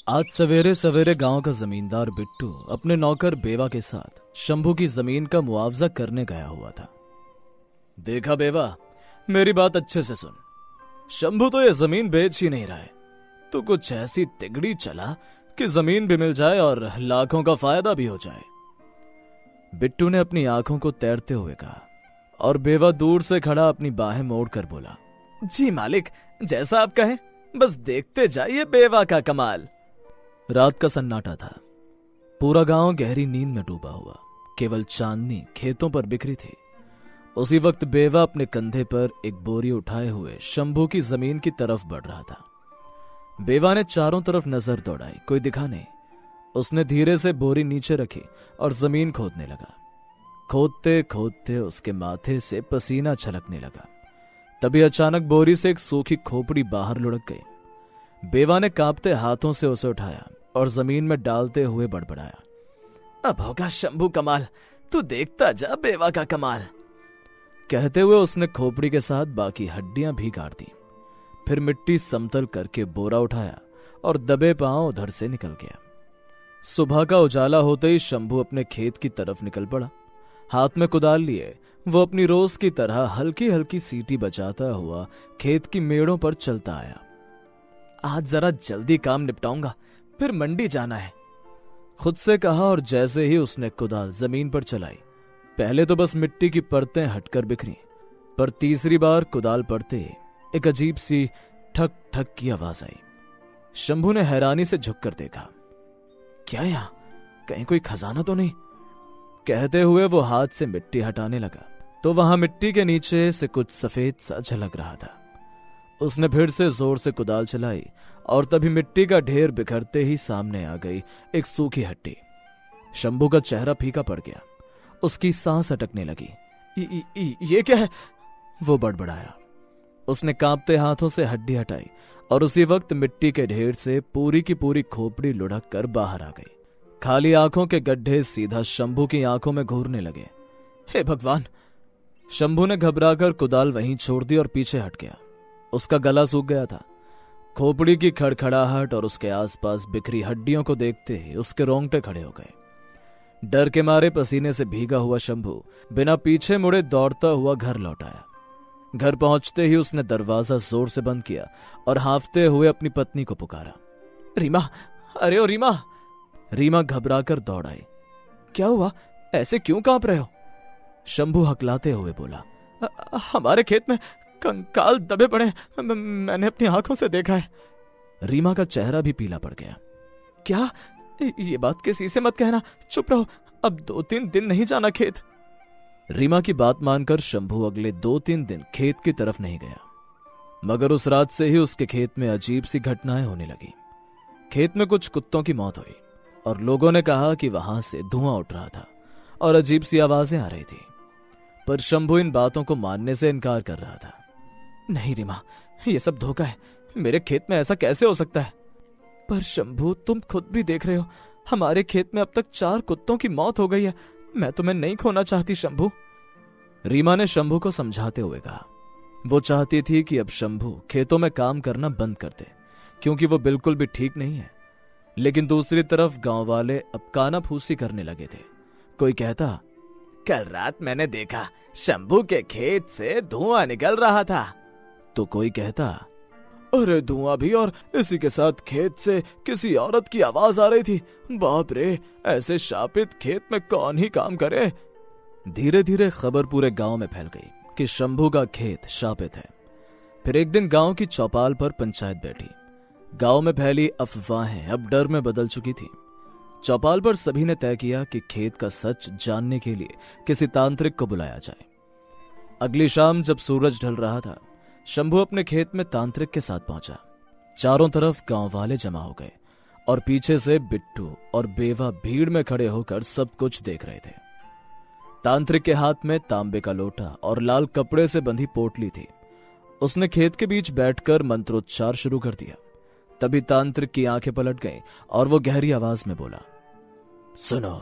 आज सवेरे सवेरे गांव का जमींदार बिट्टू अपने नौकर बेवा के साथ शंभू की जमीन का मुआवजा करने गया हुआ था। देखा बेवा, मेरी बात अच्छे से सुन। शंभू तो ये जमीन बेच ही नहीं रहा है, तो कुछ ऐसी तिगड़ी चला कि जमीन भी मिल जाए और लाखों का फायदा भी हो जाए। बिट्टू ने अपनी आंखों को तैरते हुए कहा और बेवा दूर से खड़ा अपनी बाहें मोड़कर बोला, जी मालिक, जैसा आप कहें, बस देखते जाइए बेवा का कमाल। रात का सन्नाटा था। पूरा गांव गहरी नींद में डूबा हुआ, केवल चांदनी खेतों पर बिखरी थी। उसी वक्त बेवा अपने कंधे पर एक बोरी उठाए हुए शंभू की जमीन की तरफ बढ़ रहा था। बेवा ने चारों तरफ नजर दौड़ाई, कोई दिखा नहीं। उसने धीरे से बोरी नीचे रखी और जमीन खोदने लगा। खोदते खोदते उसके माथे से पसीना छलकने लगा। तभी अचानक बोरी से एक सूखी खोपड़ी बाहर लुढ़क गई। बेवा ने कांपते हाथों से उसे उठाया और जमीन में डालते हुए बड़बड़ाया, अब होगा शंभू कमाल, तू देखता जा बेवा का कमाल। कहते हुए उसने खोपड़ी के साथ बाकी हड्डियां भी काट दी। फिर मिट्टी समतल करके बोरा उठाया और दबे पांव उधर से निकल गया। सुबह का उजाला होते ही शंभू अपने खेत की तरफ निकल पड़ा। हाथ में कुदाल लिए वो अपनी रोज की तरह हल्की हल्की सीटी बजाता हुआ खेत की मेड़ों पर चलता आया। आज जरा जल्दी काम निपटाऊंगा, फिर मंडी जाना है, खुद से कहा। और जैसे ही उसने कुदाल जमीन पर चलाई, पहले तो बस मिट्टी की परतें हटकर बिखरी, पर तीसरी बार कुदाल पड़ते एक अजीब सी ठक ठक की आवाज आई। शंभू ने हैरानी से झुककर देखा, क्या यहां कहीं कोई खजाना तो नहीं? कहते हुए वो हाथ से मिट्टी हटाने लगा तो वहां मिट्टी के नीचे से कुछ सफेद सा झलक रहा था। उसने फिर से जोर से कुदाल चलाई और तभी मिट्टी का ढेर बिखरते ही सामने आ गई एक सूखी हड्डी। शंभू का चेहरा फीका पड़ गया, उसकी सांस अटकने लगी। ये क्या है? वो बड़बड़ाया। उसने कांपते हाथों से हड्डी हटाई और उसी वक्त मिट्टी के ढेर से पूरी की पूरी खोपड़ी लुढ़क कर बाहर आ गई। खाली आंखों के गड्ढे सीधा शंभू की आंखों में घूरने लगे। हे भगवान! शंभू ने घबराकर कुदाल वहीं छोड़ दी और पीछे हट गया। उसका गला सूख गया था। खोपड़ी की खड़खड़ाहट और उसके आसपास बिखरी हड्डियों को देखते ही उसके रोंगटे खड़े हो गए। डर के मारे पसीने से भीगा हुआ शंभू बिना पीछे मुड़े दौड़ता हुआ घर लौट आया। घर पहुंचते ही उसने दरवाजा जोर से बंद किया और हांफते हुए अपनी पत्नी को पुकारा, रीमा! अरे ओ रीमा! रीमा घबराकर दौड़ आई। क्या हुआ? ऐसे क्यों कांप रहे हो? शंभू हकलाते हुए बोला, हमारे खेत में कंकाल दबे पड़े, मैंने अपनी आंखों से देखा है। रीमा का चेहरा भी पीला पड़ गया। क्या? ये बात किसी से मत कहना, चुप रहो, अब 2-3 दिन नहीं जाना खेत। रीमा की बात मानकर शंभू अगले 2-3 दिन खेत की तरफ नहीं गया, मगर उस रात से ही उसके खेत में अजीब सी घटनाएं होने लगी। खेत में कुछ कुत्तों की मौत हुई और लोगों ने कहा कि वहां से धुआं उठ रहा था और अजीब सी आवाजें आ रही थी, पर शंभू इन बातों को मानने से इनकार कर रहा था। नहीं रीमा, ये सब धोखा है, मेरे खेत में ऐसा कैसे हो सकता है? पर शंभू, तुम खुद भी देख रहे हो, हमारे खेत में अब तक 4 कुत्तों की मौत हो गई है। मैं तुम्हें नहीं खोना चाहती शंभू। रीमा ने शंभू को समझाते हुए कहा। वो चाहती थी कि अब शंभू खेतों में काम करना बंद कर दे, क्योंकि वो बिल्कुल भी ठीक नहीं है। लेकिन दूसरी तरफ गांव वाले अब काना फूसी करने लगे थे। कोई कहता, कल रात मैंने देखा शंभू के खेत से धुआं निकल रहा था। तो कोई कहता, अरे धुआं भी और इसी के साथ खेत से किसी औरत की आवाज आ रही थी। बाप रे, ऐसे शापित खेत में कौन ही काम करे। धीरे धीरे खबर पूरे गांव में फैल गई कि शंभू का खेत शापित है। फिर एक दिन गांव की चौपाल पर पंचायत बैठी। गांव में फैली अफवाहें अब डर में बदल चुकी थी। चौपाल पर सभी ने तय किया कि खेत का सच जानने के लिए किसी तांत्रिक को बुलाया जाए। अगली शाम जब सूरज ढल रहा था, शंभू अपने खेत में तांत्रिक के साथ पहुंचा। चारों तरफ गांव वाले जमा हो गए और पीछे से बिट्टू और बेवा भीड़ में खड़े होकर सब कुछ देख रहे थे। तांत्रिक के हाथ में तांबे का लोटा और लाल कपड़े से बंधी पोटली थी। उसने खेत के बीच बैठकर मंत्रोच्चार शुरू कर दिया। तभी तांत्रिक की आंखें पलट गईं और वो गहरी आवाज में बोला, सुनो,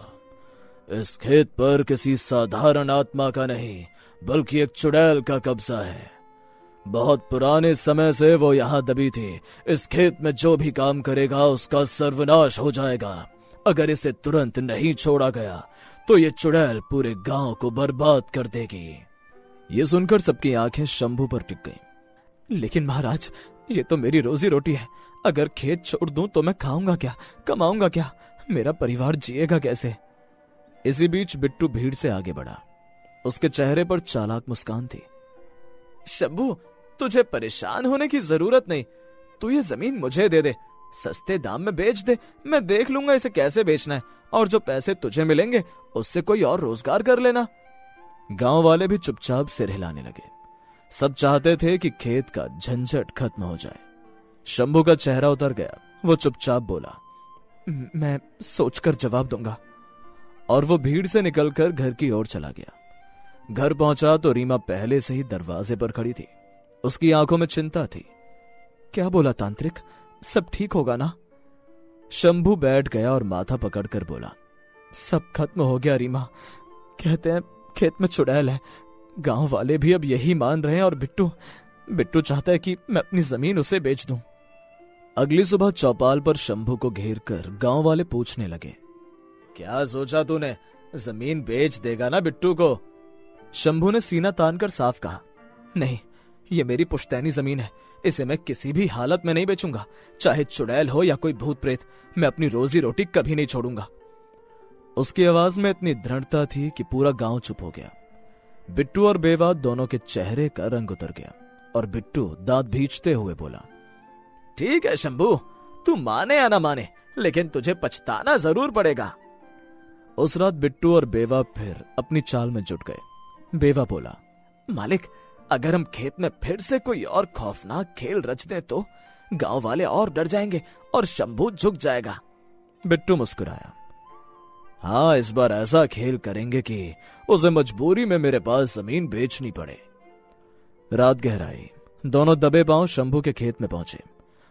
इस खेत पर किसी साधारण आत्मा का नहीं बल्कि एक चुड़ैल का कब्जा है। बहुत पुराने समय से वो यहाँ दबी थी। इस खेत में जो भी काम करेगा उसका सर्वनाश हो जाएगा। अगर इसे तुरंत नहीं छोड़ा गया तो ये चुड़ैल पूरे गांव को बर्बाद कर देगी। ये सुनकर सबकी आंखें शंभू पर टिक गईं। लेकिन महाराज, ये तो मेरी रोजी रोटी है। अगर खेत छोड़ दूं तो मैं खाऊंगा क्या, कमाऊंगा क्या, मेरा परिवार जिएगा कैसे? इसी बीच बिट्टू भीड़ से आगे बढ़ा। उसके चेहरे पर चालाक मुस्कान थी। शंभू, तुझे परेशान होने की जरूरत नहीं। तू ये जमीन मुझे दे दे, सस्ते दाम में बेच दे। मैं देख लूंगा इसे कैसे बेचना है, और जो पैसे तुझे मिलेंगे उससे कोई और रोजगार कर लेना। गांव वाले भी चुपचाप सिर हिलाने लगे। सब चाहते थे कि खेत का झंझट खत्म हो जाए। शंभू का चेहरा उतर गया। वो चुपचाप बोला, मैं सोचकर जवाब दूंगा। और वो भीड़ से निकलकर घर की ओर चला गया। घर पहुंचा तो रीमा पहले से ही दरवाजे पर खड़ी थी। उसकी आंखों में चिंता थी। क्या बोला तांत्रिक, सब ठीक होगा ना? शंभू बैठ गया और माथा पकड़कर बोला, सब खत्म हो गया रीमा। कहते हैं खेत में चुड़ैल है। गांव वाले भी अब यही मान रहे हैं, और बिट्टू चाहता है कि मैं अपनी जमीन उसे बेच दूं। अगली सुबह चौपाल पर शंभू को घेर कर गांव वाले पूछने लगे, क्या सोचा तूने, जमीन बेच देगा ना बिट्टू को? शंभू ने सीना तानकर साफ कहा, नहीं, ये मेरी पुश्तैनी जमीन है। इसे मैं किसी भी हालत में नहीं बेचूंगा। चाहे चुड़ैल हो या कोई भूत प्रेत, मैं अपनी रोजी रोटी कभी नहीं छोड़ूंगा। उसकी आवाज में इतनी दृढ़ता थी कि पूरा गांव चुप हो गया। बिट्टू और बेवा दोनों के चेहरे का रंग उतर गया, और बिट्टू दांत भींचते हुए बोला, ठीक है शंभू, तू माने या ना माने, लेकिन तुझे पछताना जरूर पड़ेगा। उस रात बिट्टू और बेवा फिर अपनी चाल में जुट गए। बेवा बोला, मालिक, अगर हम खेत में फिर से कोई और खौफनाक खेल रच दें तो गांव वाले और डर जाएंगे और शंभू झुक जाएगा। बिट्टू मुस्कुराया, हाँ, इस बार ऐसा खेल करेंगे कि उसे मजबूरी में मेरे पास जमीन बेचनी पड़े। रात गहराई। दोनों दबे पांव शंभू के खेत में पहुंचे।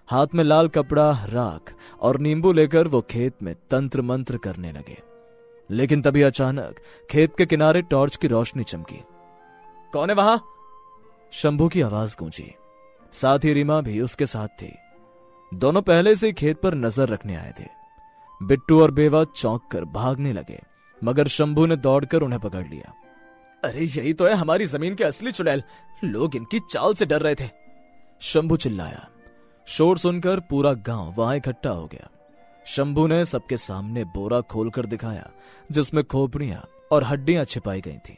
हाथ में लाल कपड़ा, राख और नींबू लेकर वो खेत में तंत्र मंत्र करने लगे। लेकिन तभी अचानक खेत के किनारे टॉर्च की रोशनी चमकी। कौन है वहां? शंभू की आवाज गूंजी। साथ ही रीमा भी उसके साथ थी। दोनों पहले से खेत पर नजर रखने आए थे। बिट्टू और बेवा चौंक कर भागने लगे, मगर शंभू ने दौड़कर उन्हें पकड़ लिया। अरे यही तो है हमारी जमीन के असली चुड़ैल, लोग इनकी चाल से डर रहे थे। शंभू चिल्लाया। शोर सुनकर पूरा गांव वहां इकट्ठा हो गया। शंभू ने सबके सामने बोरा खोलकर दिखाया, जिसमें खोपड़ियां और हड्डियां छिपाई गई थी।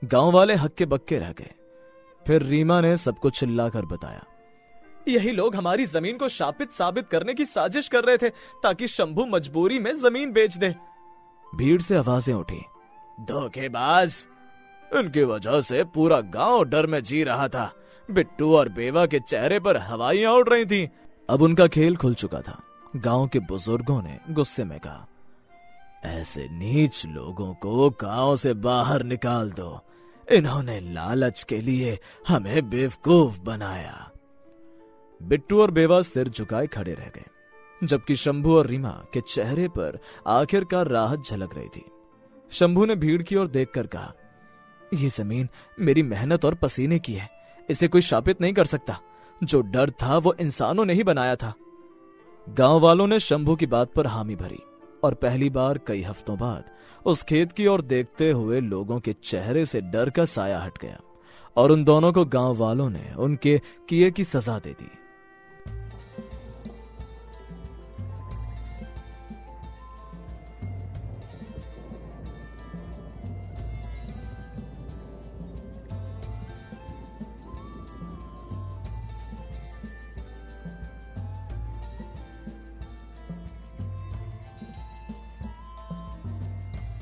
गांव वाले हक्के बक्के रह गए। फिर रीमा ने सबको चिल्लाकर बताया, यही लोग हमारी जमीन को शापित साबित करने की साजिश कर रहे थे, ताकि शंभू मजबूरी में जमीन बेच दे। भीड़ से आवाजें उठी, धोखेबाज! उनकी वजह से पूरा गांव डर में जी रहा था। बिट्टू और बेवा के चेहरे पर हवाइयां उड़ रही थीं। अब उनका खेल खुल चुका था। गांव के बुजुर्गों ने गुस्से में कहा, ऐसे नीच लोगों को गांव से बाहर निकाल दो। इन्होंने लालच के लिए हमें बेवकूफ बनाया। बिट्टू और बेवा सिर झुकाए खड़े रह गए, जबकि शंभू और रीमा के चेहरे पर आखिरकार राहत झलक रही थी। शंभू ने भीड़ की ओर देखकर कहा, यह जमीन मेरी मेहनत और पसीने की है। इसे कोई शापित नहीं कर सकता। जो डर था वो इंसानों ने ही बनाया था। गांव वालों ने शंभू की बात पर हामी भरी, और पहली बार कई हफ्तों बाद उस खेत की ओर देखते हुए लोगों के चेहरे से डर का साया हट गया, और उन दोनों को गांव वालों ने उनके किए की सजा दे दी।